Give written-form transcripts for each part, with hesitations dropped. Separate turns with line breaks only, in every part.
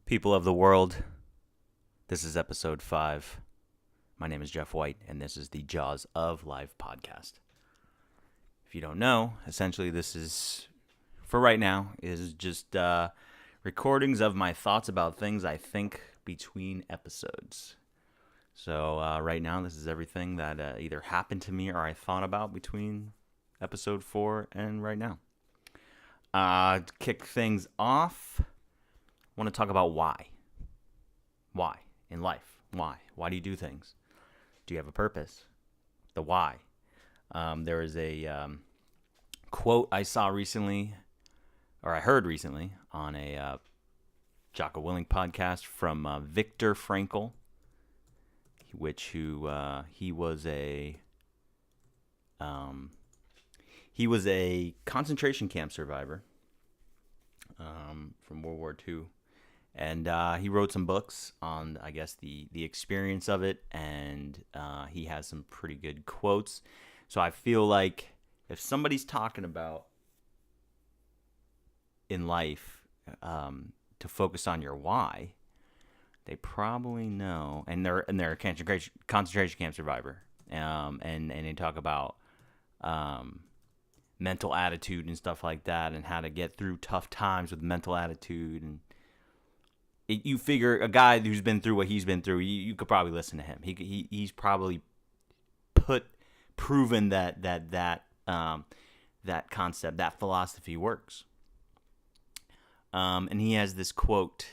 People of the world, this is episode 5. My name is Jeff White, and this is the Jaws of Life podcast. If you don't know, essentially this is, for right now, is just recordings of my thoughts about things I think between episodes. So right now, this is everything that either happened to me or I thought about between episode 4 and right now. To kick things off, I want to talk about why. Why in life? Why? Why do you do things? Do you have a purpose? The why. There is a quote I saw recently, or I heard recently, on a Jocko Willink podcast from Viktor Frankl, he was a concentration camp survivor from World War II. And he wrote some books on, I guess, the experience of it, and he has some pretty good quotes. So I feel like if somebody's talking about in life to focus on your why, they probably know, and they're a concentration camp survivor, and they talk about mental attitude and stuff like that, and how to get through tough times with mental attitude. And you figure a guy who's been through what he's been through, you could probably listen to him. He's probably proven that concept, that philosophy works. And he has this quote.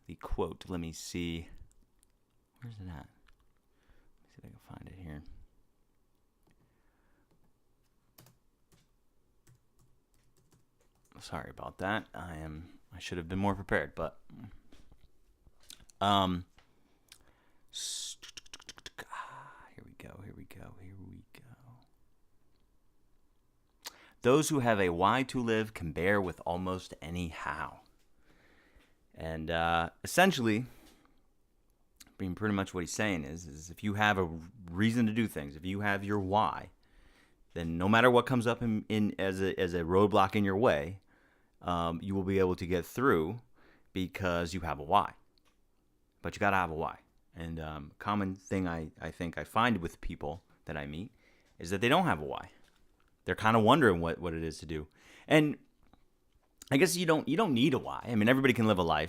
The quote, let me see. Where's it at? Let me see if I can find it here. Sorry about that. I should have been more prepared, but here we go. Those who have a why to live can bear with almost any how. And essentially, being pretty much what he's saying is if you have a reason to do things, if you have your why, then no matter what comes up in as a roadblock in your way, you will be able to get through because you have a why. But you got to have a why. And common thing I think I find with people that I meet is that they don't have a why. They're kind of wondering what it is to do. And I guess you don't need a why. I mean, everybody can live a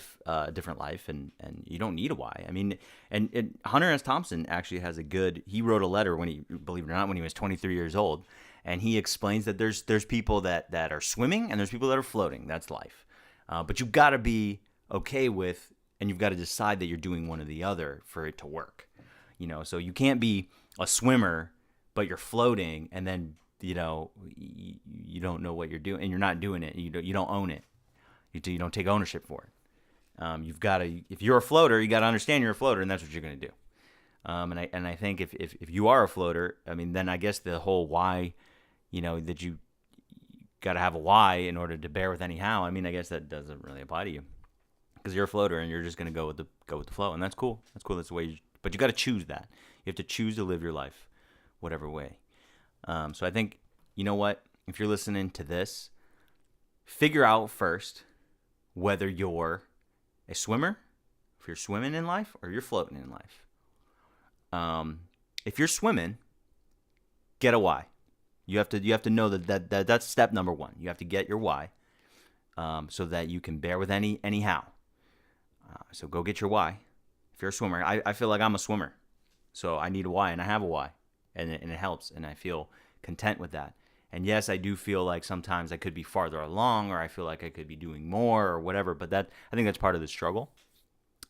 different life, and you don't need a why. I mean, and Hunter S. Thompson actually has he wrote a letter believe it or not, when he was 23 years old. And he explains that there's people that are swimming and there's people that are floating. That's life. But you've got to be okay with, and you've got to decide that you're doing one or the other for it to work. So you can't be a swimmer, but you're floating, and then, you don't know what you're doing, and you're not doing it. You don't own it. You don't take ownership for it. You've got to, if you're a floater, you got to understand you're a floater, and that's what you're going to do. And I think if you are a floater, I mean, then I guess the whole why, that you got to have a why in order to bear with any how. I mean, I guess that doesn't really apply to you because you're a floater and you're just going to go with the flow, and that's cool. That's cool. That's the way. But you got to choose that. You have to choose to live your life, whatever way. So I think, you know what? If you're listening to this, figure out first whether you're a swimmer, if you're swimming in life, or you're floating in life. If you're swimming, get a why. You have to know that's step number 1. You have to get your why, so that you can bear with any how. So go get your why. If you're a swimmer, I feel like I'm a swimmer, so I need a why, and I have a why, and it helps, and I feel content with that. And yes, I do feel like sometimes I could be farther along, or I feel like I could be doing more, or whatever. But I think that's part of the struggle.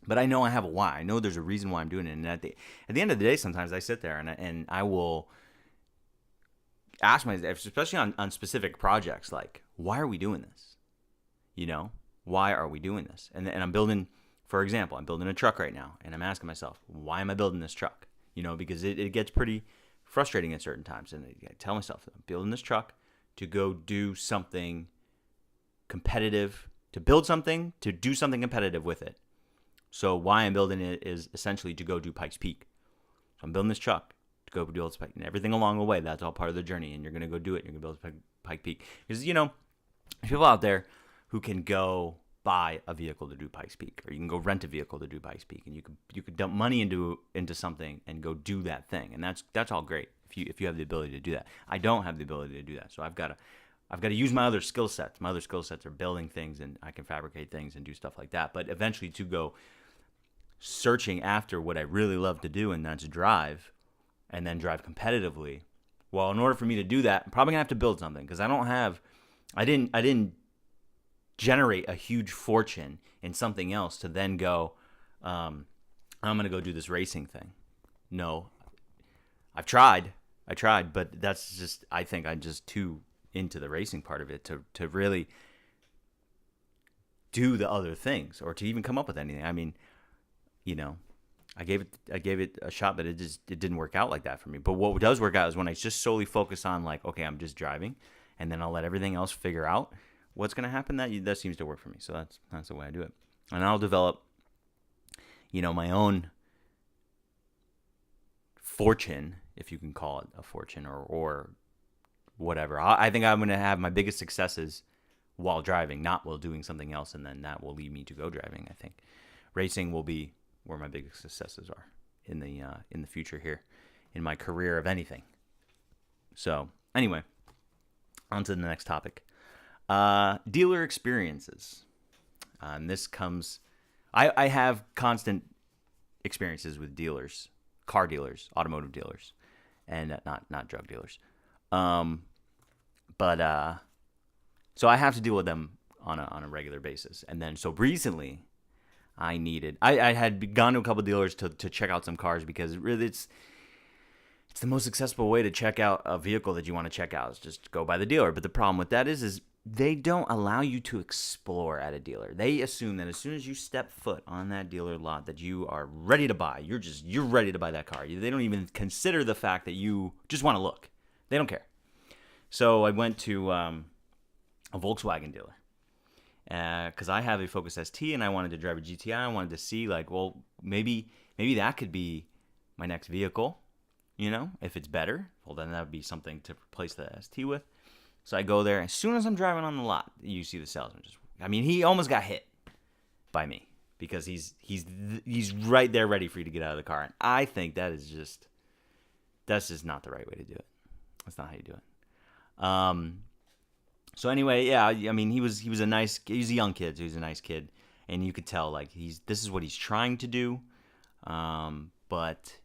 But I know I have a why. I know there's a reason why I'm doing it. And at the end of the day, sometimes I sit there and I will ask myself, especially on specific projects, like, why are we doing this? Why are we doing this? And I'm building, for example, I'm building a truck right now, and I'm asking myself, why am I building this truck? Because it gets pretty frustrating at certain times. And I tell myself, I'm building this truck to go do something competitive, to build something, to do something competitive with it. So why I'm building it is essentially to go do Pikes Peak. So I'm building this truck to go do Pikes Peak. And everything along the way, that's all part of the journey. And you're going to go do it. You're going to build Pike Peak. Because, there's people out there who can go buy a vehicle to do Pikes Peak, or you can go rent a vehicle to do Pikes Peak, and you could dump money into something and go do that thing, and that's all great if you have the ability to do that. I don't have the ability to do that, so I've got to use my other skill sets. My other skill sets are building things, and I can fabricate things and do stuff like that. But eventually, to go searching after what I really love to do, and that's drive, and then drive competitively. Well, in order for me to do that, I'm probably gonna have to build something, because I didn't generate a huge fortune in something else to then go, I'm gonna go do this racing thing. No, I tried, but that's just, I think I'm just too into the racing part of it to really do the other things, or to even come up with anything. I mean, I gave it a shot, but it didn't work out like that for me. But what does work out is when I just solely focus on, like, okay, I'm just driving, and then I'll let everything else figure out what's going to happen. That seems to work for me. So that's the way I do it. And I'll develop, my own fortune, if you can call it a fortune, or whatever. I think I'm going to have my biggest successes while driving, not while doing something else, and then that will lead me to go driving. I think racing will be where my biggest successes are in the future here, in my career of anything. So anyway, on to the next topic. Dealer experiences. And this comes, I have constant experiences with dealers, car dealers, automotive dealers, and not drug dealers. So I have to deal with them on a regular basis. And then, so recently I had gone to a couple of dealers to check out some cars, because really it's the most accessible way to check out a vehicle that you want to check out, is just go by the dealer. But the problem with that is they don't allow you to explore at a dealer. They assume that as soon as you step foot on that dealer lot that you are ready to buy. You're ready to buy that car. They don't even consider the fact that you just want to look. They don't care. So I went to a Volkswagen dealer, because I have a Focus ST and I wanted to drive a GTI. I wanted to see, like, well, maybe that could be my next vehicle. If it's better, well, then that would be something to replace the ST with. So I go there. As soon as I'm driving on the lot, you see the salesman he almost got hit by me, because he's right there ready for you to get out of the car. And I think that's just not the right way to do it. That's not how you do it. So anyway, yeah, he was a young kid, so he was a nice kid, and you could tell, like, this is what he's trying to do. But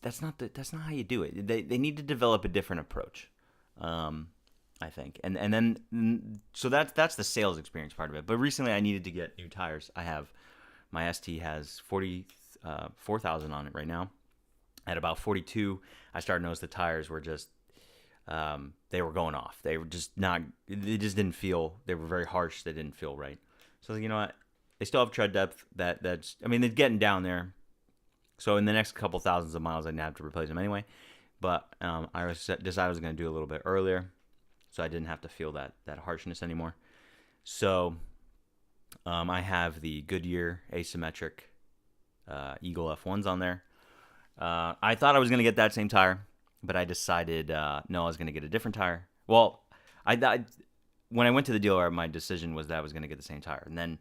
that's not how you do it. They need to develop a different approach. I think, and then so that's the sales experience part of it. But recently, I needed to get new tires. My ST has 44,000 on it right now. At about 42, I started to notice the tires were just they were going off. They were just not. They just didn't feel. They were very harsh. They didn't feel right. So you know what? They still have tread depth. They're getting down there. So in the next couple thousands of miles, I'd have to replace them anyway. But I decided I was going to do it a little bit earlier, so I didn't have to feel that harshness anymore. So I have the Goodyear asymmetric Eagle F1s on there. I thought I was going to get that same tire, but I decided no, I was going to get a different tire. Well, when I went to the dealer, my decision was that I was going to get the same tire. And then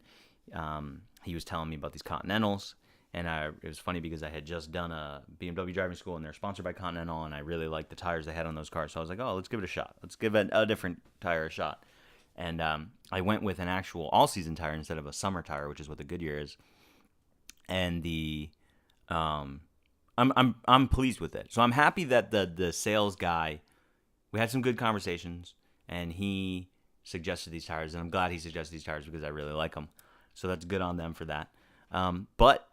he was telling me about these Continentals. And it was funny because I had just done a BMW driving school, and they're sponsored by Continental, and I really liked the tires they had on those cars. So I was like, oh, let's give it a shot. Let's give a different tire a shot. And I went with an actual all-season tire instead of a summer tire, which is what the Goodyear is. And I'm pleased with it. So I'm happy that the sales guy, we had some good conversations, and he suggested these tires, and I'm glad he suggested these tires because I really like them. So that's good on them for that. But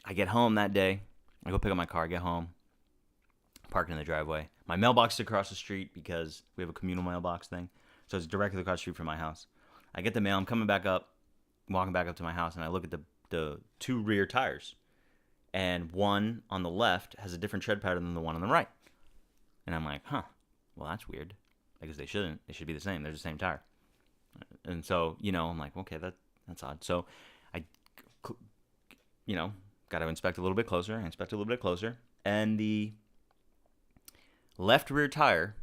I get home that day. I go pick up my car, get home, park in the driveway. My mailbox is across the street because we have a communal mailbox thing. So it's directly across the street from my house. I get the mail. I'm coming back up, walking back up to my house, and I look at the two rear tires. And one on the left has a different tread pattern than the one on the right. And I'm like, well, that's weird. I guess they shouldn't. They should be the same. They're the same tire. And so, I'm like, okay, that's odd. So I, got to inspect a little bit closer. I inspect a little bit closer. And the left rear tire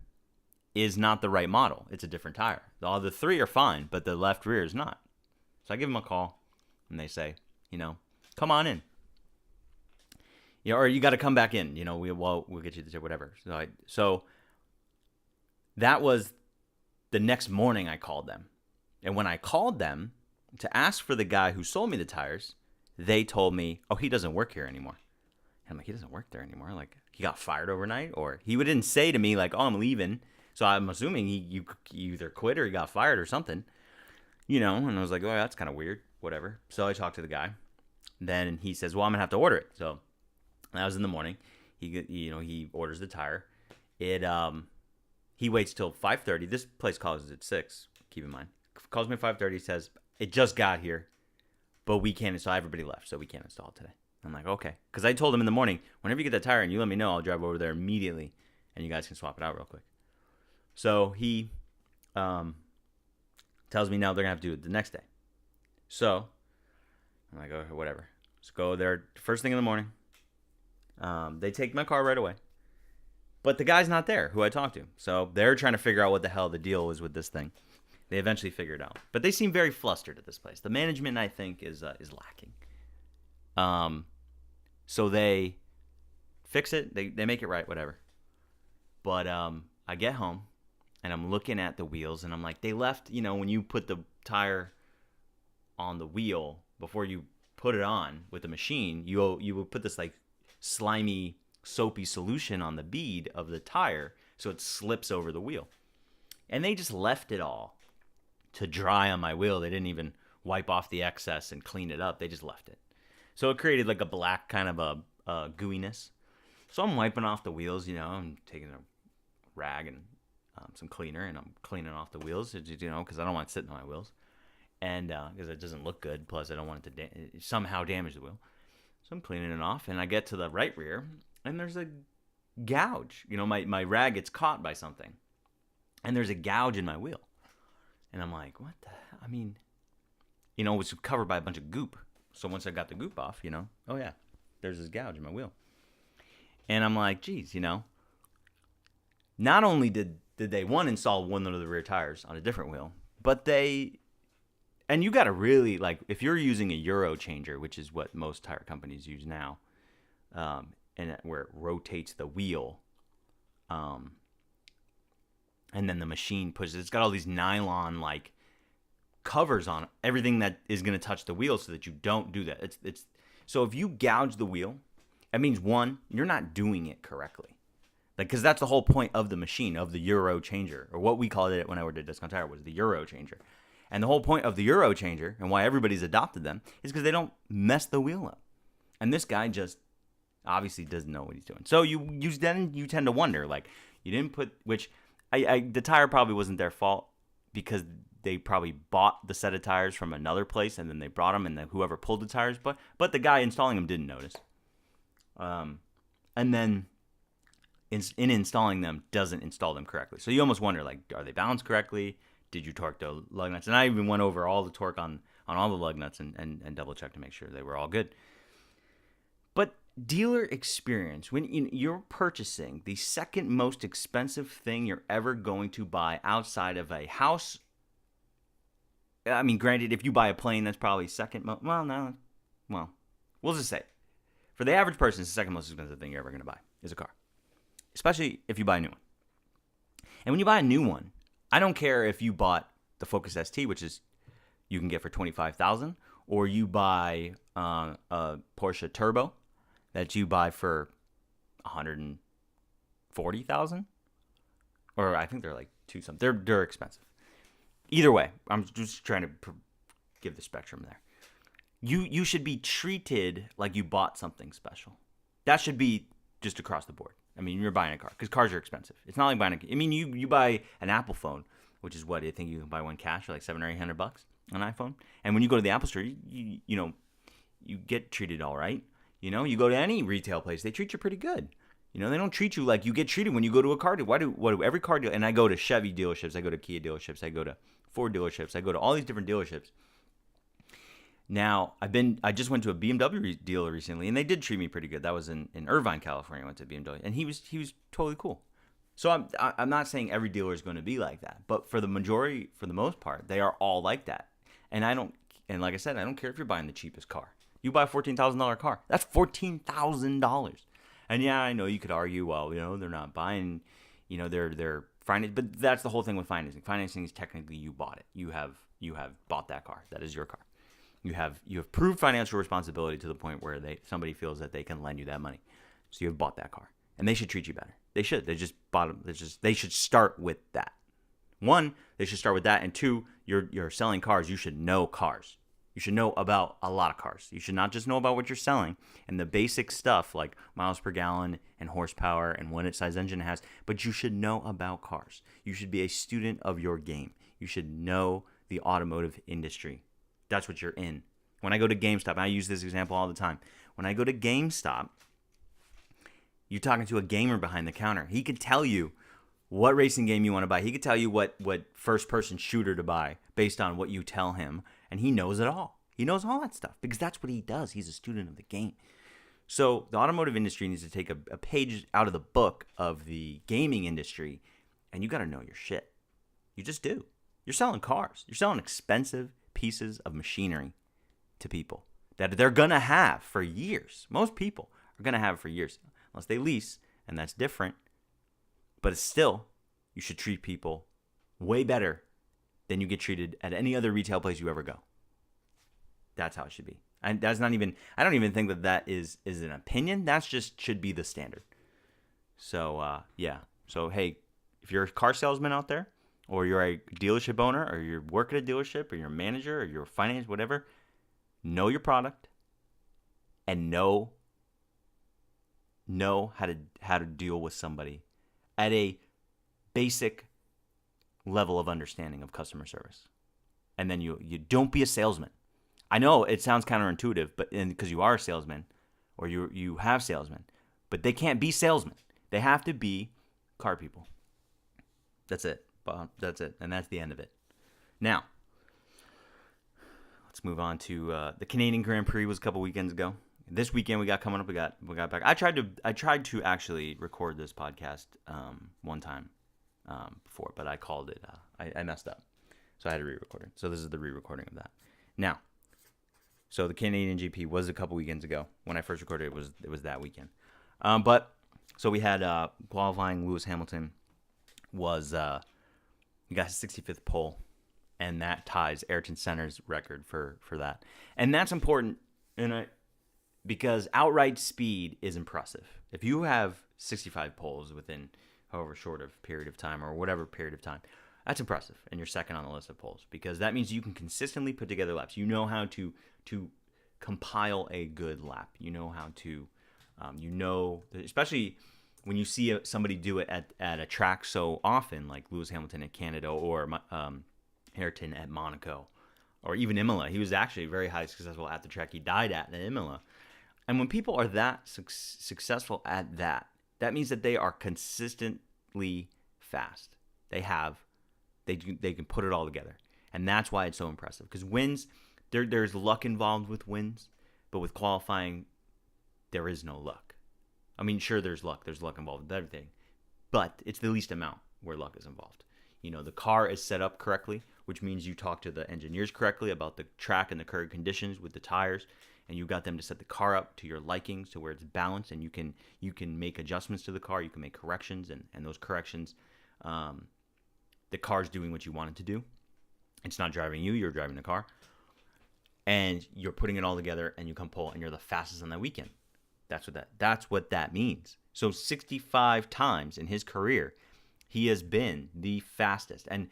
is not the right model. It's a different tire. All the three are fine, but the left rear is not. So I give them a call, and they say, come on in. Or you got to come back in. We'll get you the tip, whatever. So that was the next morning I called them. And when I called them to ask for the guy who sold me the tires, they told me, oh, he doesn't work here anymore. And I'm like, he doesn't work there anymore? Like, he got fired overnight? Or he didn't say to me, like, oh, I'm leaving. So I'm assuming he either quit or he got fired or something. And I was like, oh, that's kind of weird. Whatever. So I talked to the guy. Then he says, well, I'm going to have to order it. So that was in the morning. He orders the tire. He waits till 5:30. This place closes at 6. Keep in mind. Calls me at 5:30. Says it just got here, but we can't. So everybody left, so we can't install it today. I'm like, okay, because I told him in the morning, whenever you get that tire and you let me know, I'll drive over there immediately, and you guys can swap it out real quick. So he tells me now they're gonna have to do it the next day. So I'm like, okay, whatever. Let's go there first thing in the morning. They take my car right away. But the guy's not there who I talked to. So they're trying to figure out what the hell the deal was with this thing. They eventually figure it out. But they seem very flustered at this place. The management, I think, is lacking. So they fix it. They make it right, whatever. But I get home, and I'm looking at the wheels, and I'm like, they left, when you put the tire on the wheel, before you put it on with the machine, you will put this, like, slimy, soapy solution on the bead of the tire so it slips over the wheel. And they just left it all to dry on my wheel. They didn't even wipe off the excess and clean it up. They just left it. So it created like a black kind of a gooiness. So I'm wiping off the wheels, I'm taking a rag and some cleaner, and I'm cleaning off the wheels, because I don't want it sitting on my wheels. And because it doesn't look good, plus I don't want it to somehow damage the wheel. So I'm cleaning it off, and I get to the right rear, and there's a gouge. My rag gets caught by something, and there's a gouge in my wheel. And I'm like, what the hell? I mean, it was covered by a bunch of goop. So once I got the goop off, oh yeah, there's this gouge in my wheel. And I'm like, geez, not only did they, install one of the rear tires on a different wheel, but and you got to really, like, if you're using a Gyro Changer, which is what most tire companies use now, and where it rotates the wheel, and then the machine pushes. It's got all these nylon like covers on everything that is going to touch the wheel, so that you don't do that. It's so if you gouge the wheel, that means one, you're not doing it correctly, like, because that's the whole point of the machine, of the Gyro Changer, or what we called it when I worked at Discount Tire, was the Gyro Changer. And the whole point of the Gyro Changer, and why everybody's adopted them, is because they don't mess the wheel up. And this guy just obviously doesn't know what he's doing. So you tend to wonder, like, you didn't put, which the tire probably wasn't their fault, because they probably bought the set of tires from another place, and then they brought them, and then whoever pulled the tires, but the guy installing them didn't notice. And then in installing them, doesn't install them correctly. So you almost wonder, like, are they balanced correctly? Did you torque the lug nuts? And I even went over all the torque on all the lug nuts and double checked to make sure they were all good. But dealer experience, when you're purchasing the second most expensive thing you're ever going to buy outside of a house. I mean, granted, if you buy a plane, that's probably second. We'll just say, for the average person, it's the second most expensive thing you're ever going to buy is a car, especially if you buy a new one. And when you buy a new one, I don't care if you bought the Focus ST, which is you can get for $25,000, or you buy a Porsche Turbo that you buy for $140,000, or I think they're like two something. They're expensive. Either way, I'm just trying to give the spectrum there. You should be treated like you bought something special. That should be just across the board. I mean, you're buying a car, because cars are expensive. It's not like buying you buy an Apple phone, which is what I think you can buy one cash for like $700 or $800 an iPhone. And when you go to the Apple Store, you get treated all right. You go to any retail place, they treat you pretty good. They don't treat you like you get treated when you go to a car deal. What do every car deal? And I go to Chevy dealerships, I go to Kia dealerships, I go to Ford dealerships, I go to all these different dealerships. Now, I just went to a BMW dealer recently, and they did treat me pretty good. That was in Irvine, California. I went to BMW, and he was totally cool. So I'm not saying every dealer is going to be like that, but for the most part, they are all like that. And And like I said, I don't care if you're buying the cheapest car. You buy a $14,000 car. That's $14,000. And yeah, I know you could argue, well, they're not buying, they're financing. But that's the whole thing with financing. Financing is technically you bought it. You have bought that car. That is your car. You have proved financial responsibility to the point where somebody feels that they can lend you that money. So you have bought that car. And they should treat you better. They should. They just bought them. They should start with that. One, they should start with that. And two, you're selling cars. You should know cars. You should know about a lot of cars. You should not just know about what you're selling and the basic stuff like miles per gallon and horsepower and what size engine it has, but you should know about cars. You should be a student of your game. You should know the automotive industry. That's what you're in. When I go to GameStop, and I use this example all the time. When I go to GameStop, you're talking to a gamer behind the counter. He could tell you what racing game you want to buy. He could tell you what first-person shooter to buy based on what you tell him, and he knows it all. He knows all that stuff because that's what he does. He's a student of the game. So the automotive industry needs to take a page out of the book of the gaming industry, and you got to know your shit. You just do. You're selling cars. You're selling expensive pieces of machinery to people that they're going to have for years. Most people are going to have for years, unless they lease, and that's different. But it's still, you should treat people way better than you get treated at any other retail place you ever go. That's how it should be. And that's not even, I don't even think that is an opinion. That's just should be the standard. So, yeah. So, hey, if you're a car salesman out there, or you're a dealership owner, or you work at a dealership, or you're a manager, or you're a finance, whatever, know your product and know how to deal with somebody at a basic level of understanding of customer service. And then you don't be a salesman. I know it sounds counterintuitive, but because you are a salesman or you have salesmen, but they can't be salesmen. They have to be car people. That's it. That's it. And that's the end of it. Now, let's move on to the Canadian Grand Prix was a couple weekends ago. This weekend we got coming up. We got back. I tried to actually record this podcast one time before, but I called it. I messed up, so I had to re-record it. So this is the re-recording of that. Now, so the Canadian GP was a couple weekends ago. When I first recorded it was that weekend. But so we had qualifying. Lewis Hamilton he got his 65th pole, and that ties Ayrton Senna's record for that. And that's important, because outright speed is impressive. If you have 65 poles within however short of period of time or whatever period of time, that's impressive, and you're second on the list of poles because that means you can consistently put together laps. You know how to compile a good lap. You know how to, especially when you see somebody do it at a track so often, like Lewis Hamilton at Canada or Ayrton at Monaco or even Imola. He was actually very highly successful at the track he died at Imola. And when people are that successful at that means that they are consistently fast. They can put it all together. And that's why it's so impressive. Because wins, there's luck involved with wins, but with qualifying, there is no luck. I mean, sure, there's luck. There's luck involved with everything. But it's the least amount where luck is involved. The car is set up correctly, which means you talk to the engineers correctly about the track and the current conditions with the tires, and you got them to set the car up to your likings to where it's balanced, and you can make adjustments to the car. You can make corrections, and those corrections, the car's doing what you want it to do. It's not driving you. You're driving the car. And you're putting it all together, and you come pole, and you're the fastest on that weekend. That's what that means. So 65 times in his career, he has been the fastest. And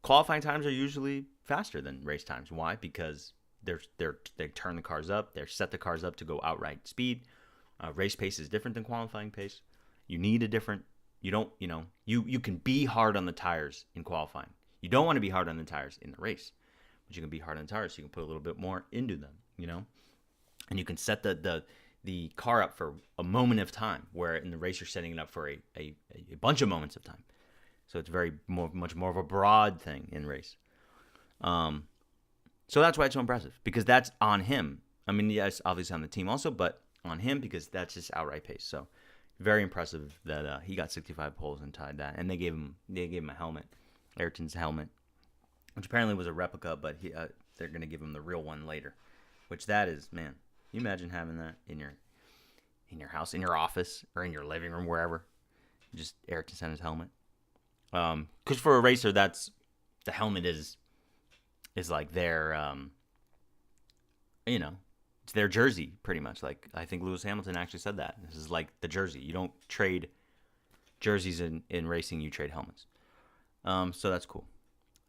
qualifying times are usually faster than race times. Why? Because they turn the cars up. They set the cars up to go outright speed. Race pace is different than qualifying pace. You need a different. You can be hard on the tires in qualifying. You don't want to be hard on the tires in the race, but you can be hard on the tires so you can put a little bit more into them. And you can set the car up for a moment of time, where in the race you're setting it up for a bunch of moments of time. So it's much more of a broad thing in race. So that's why it's so impressive, because that's on him. I mean, yes, obviously on the team also, but on him because that's just outright pace. So very impressive that he got 65 poles and tied that, and they gave him a helmet, Ayrton's helmet, which apparently was a replica, but they're going to give him the real one later. Which that is, man. Can you imagine having that in your house, in your office, or in your living room, wherever? Just Ayrton Senna's helmet. Because for a racer, that's the helmet is like their it's their jersey pretty much. Like I think Lewis Hamilton actually said that. This is like the jersey. You don't trade jerseys in racing, you trade helmets. So that's cool.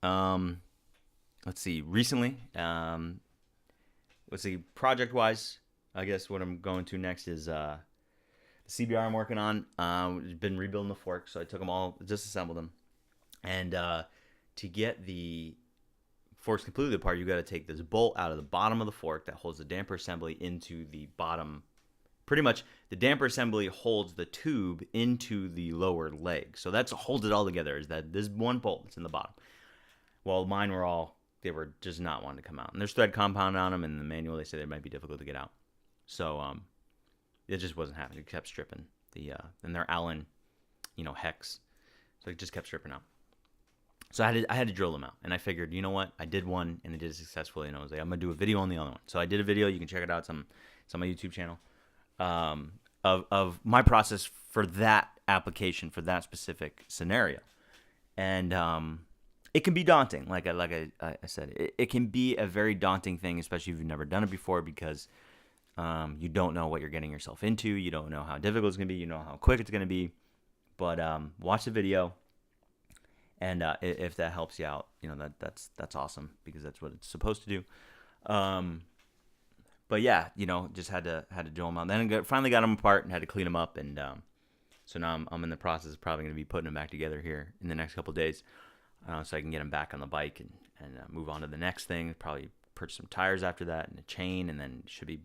Let's see. Recently, let's see. Project-wise, I guess what I'm going to next is the CBR I'm working on. Been rebuilding the fork, so I took them all, disassembled them, and to get the forks completely apart, you got to take this bolt out of the bottom of the fork that holds the damper assembly into the bottom. Pretty much, the damper assembly holds the tube into the lower leg. So that's holds it all together. Is that this one bolt that's in the bottom? Well, mine they were just not wanting to come out. And there's thread compound on them, and in the manual they said they might be difficult to get out. So it just wasn't happening. It kept stripping and they're Allen, hex. So it just kept stripping out. So I had to drill them out, and I figured, you know what? I did one, and I did it successfully, and I was like, I'm gonna do a video on the other one. So I did a video. You can check it out. It's on my YouTube channel of my process for that application, for that specific scenario, and it can be daunting. Like I said, it can be a very daunting thing, especially if you've never done it before, because you don't know what you're getting yourself into. You don't know how difficult it's gonna be. You know how quick it's gonna be. But watch the video. And if that helps you out, that's awesome, because that's what it's supposed to do. But yeah, just had to drill them out. Then finally got them apart and had to clean them up, and so now I'm in the process of probably going to be putting them back together here in the next couple of days, so I can get them back on the bike and move on to the next thing. Probably purchase some tires after that and a chain, and then should be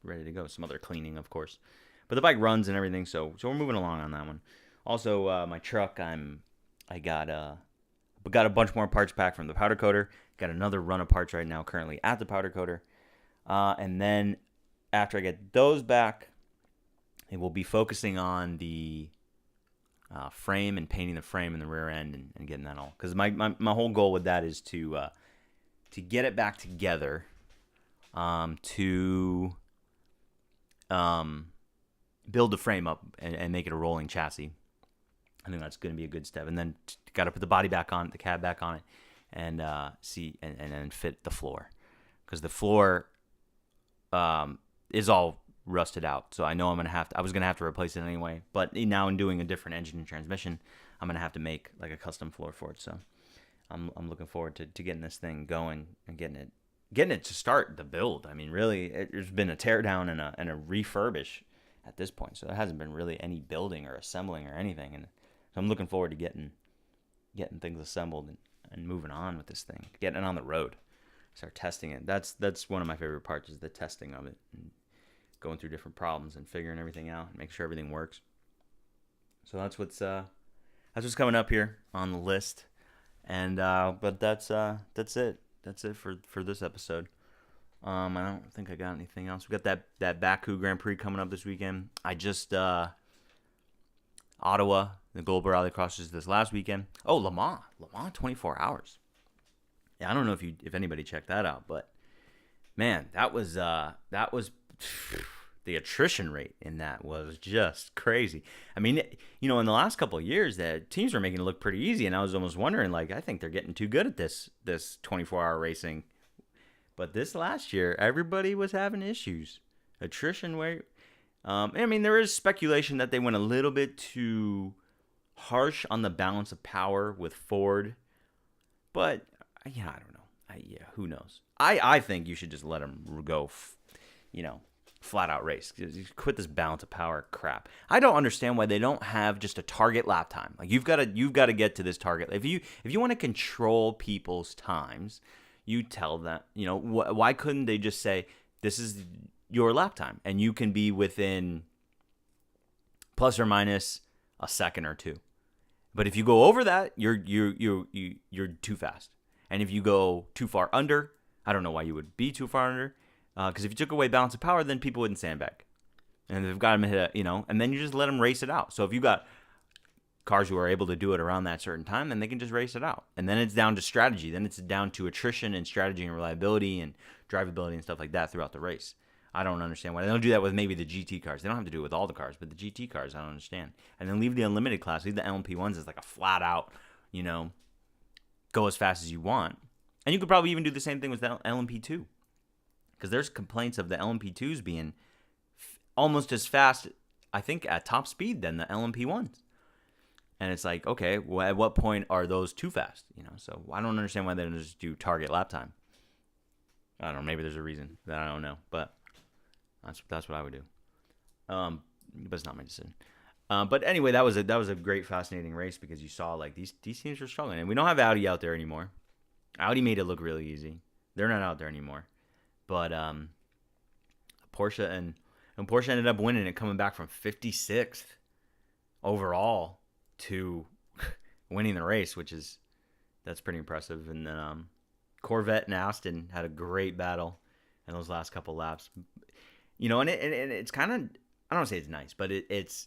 ready to go. Some other cleaning, of course, but the bike runs and everything, so we're moving along on that one. Also, my truck, I got a bunch more parts back from the powder coater. Got another run of parts right now currently at the powder coater. And then after I get those back, it will be focusing on the frame and painting the frame in the rear end and getting that all. Because my whole goal with that is to get it back together, to build the frame up and make it a rolling chassis. I think that's going to be a good step. And then got to put the body back on it, the cab back on it, and then fit the floor. Because the floor is all rusted out. So I know I was going to have to replace it anyway. But now in doing a different engine and transmission, I'm going to have to make like a custom floor for it. So I'm looking forward to getting this thing going and getting it to start the build. I mean, really, there's been a tear down and a refurbish at this point. So there hasn't been really any building or assembling or anything. And so I'm looking forward to getting things assembled and moving on with this thing, getting it on the road, start testing it. That's one of my favorite parts, is the testing of it, and going through different problems and figuring everything out and making sure everything works. So that's what's coming up here on the list, and but that's it. That's it for this episode. I don't think I got anything else. We got that Baku Grand Prix coming up this weekend. I just Ottawa, the Global Rallycross is this last weekend. Oh, Le Mans 24 hours. Yeah, I don't know if anybody checked that out, but man, that was the attrition rate in that was just crazy. I mean, in the last couple of years, the teams were making it look pretty easy, and I was almost wondering, like, I think they're getting too good at this 24-hour racing. But this last year, everybody was having issues. Attrition rate. I mean, there is speculation that they went a little bit too harsh on the balance of power with Ford, but I don't know. Who knows? I think you should just let them go, flat out race. Quit this balance of power crap. I don't understand why they don't have just a target lap time. Like you've got to get to this target. If you want to control people's times, you tell them. Why couldn't they just say this is your lap time, and you can be within plus or minus a second or two. But if you go over that, you're too fast. And if you go too far under, I don't know why you would be too far under. Because if you took away balance of power, then people wouldn't sandbag. And they've got them hit, and then you just let them race it out. So if you got cars who are able to do it around that certain time, then they can just race it out. And then it's down to strategy. Then it's down to attrition and strategy and reliability and drivability and stuff like that throughout the race. I don't understand why they don't do that with maybe the GT cars. They don't have to do it with all the cars, but the GT cars, I don't understand. And then leave the unlimited class, leave the LMP1s as like a flat out, go as fast as you want. And you could probably even do the same thing with the LMP2. Because there's complaints of the LMP2s being almost as fast, I think, at top speed than the LMP1s. And it's like, okay, well, at what point are those too fast? So I don't understand why they don't just do target lap time. I don't know. Maybe there's a reason that I don't know, but that's what I would do. But it's not my decision. But anyway, that was a great, fascinating race because you saw like these teams were struggling, and we don't have Audi out there anymore. Audi made it look really easy. They're not out there anymore. But Porsche and Porsche ended up winning it, coming back from 56th overall to winning the race, that's pretty impressive. And then Corvette and Aston had a great battle in those last couple laps. And it's kind of, I don't want to say it's nice, but it's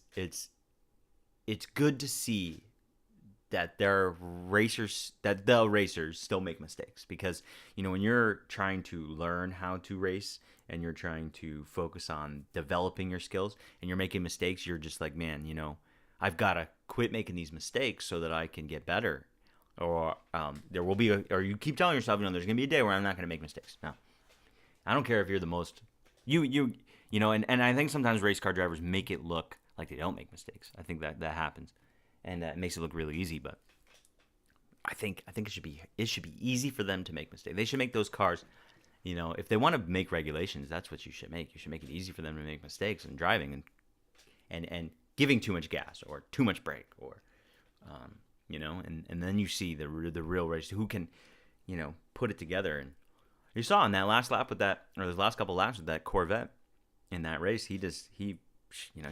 good to see that the racers still make mistakes, because when you're trying to learn how to race and you're trying to focus on developing your skills and you're making mistakes, you're just like, man, I've got to quit making these mistakes so that I can get better. Or there will be or you keep telling yourself, there's going to be a day where I'm not going to make mistakes. No, I don't care if you're the most and I think sometimes race car drivers make it look like they don't make mistakes. I think that happens. And it makes it look really easy, but I think it should be easy for them to make mistakes. They should make those cars, if they want to make regulations, that's what you should make. You should make it easy for them to make mistakes in driving and giving too much gas or too much brake or and then you see the real race who can put it together. And you saw in that last lap those last couple laps with that Corvette in that race, he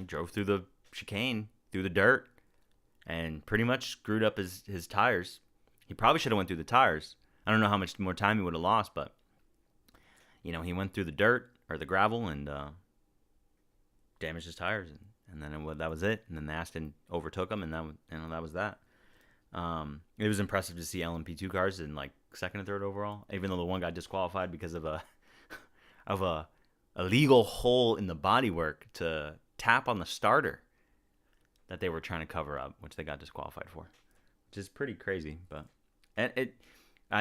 drove through the chicane, through the dirt, and pretty much screwed up his tires. He probably should have went through the tires. I don't know how much more time he would have lost, but he went through the dirt or the gravel and damaged his tires, and then that was it. And then the Aston overtook him, and that was that. It was impressive to see LMP2 cars in like second and third overall, even though the one got disqualified because of a illegal hole in the bodywork to tap on the starter that they were trying to cover up, which they got disqualified for, which is pretty crazy. But I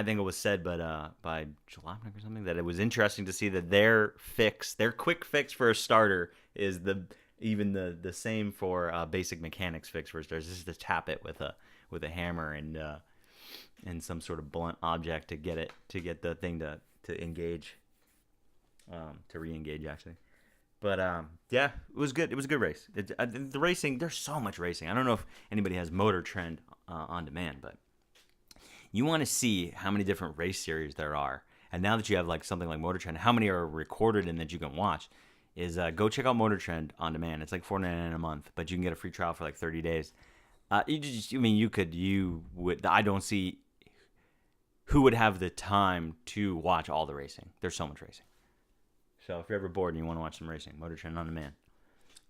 think it was said, by Jalopnik or something, that it was interesting to see that their quick fix for a starter is the same for basic mechanics fix for a starter. This is to tap it with a hammer and some sort of blunt object to get the thing to engage, to re-engage actually. But yeah, it was good. It was a good race. The racing, there's so much racing. I don't know if anybody has Motor Trend on demand, but you want to see how many different race series there are. And now that you have like something like Motor Trend, how many are recorded and that you can watch? Is go check out Motor Trend on demand. It's like $4.99 a month, but you can get a free trial for like 30 days. I don't see who would have the time to watch all the racing. There's so much racing. So if you're ever bored and you want to watch some racing, Motor Trend on demand.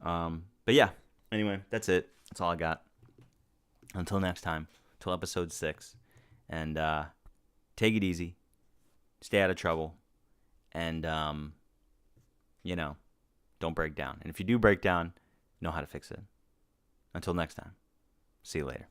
But yeah, anyway, that's it. That's all I got. Until next time, until episode 6. And take it easy. Stay out of trouble. And, don't break down. And if you do break down, know how to fix it. Until next time, see you later.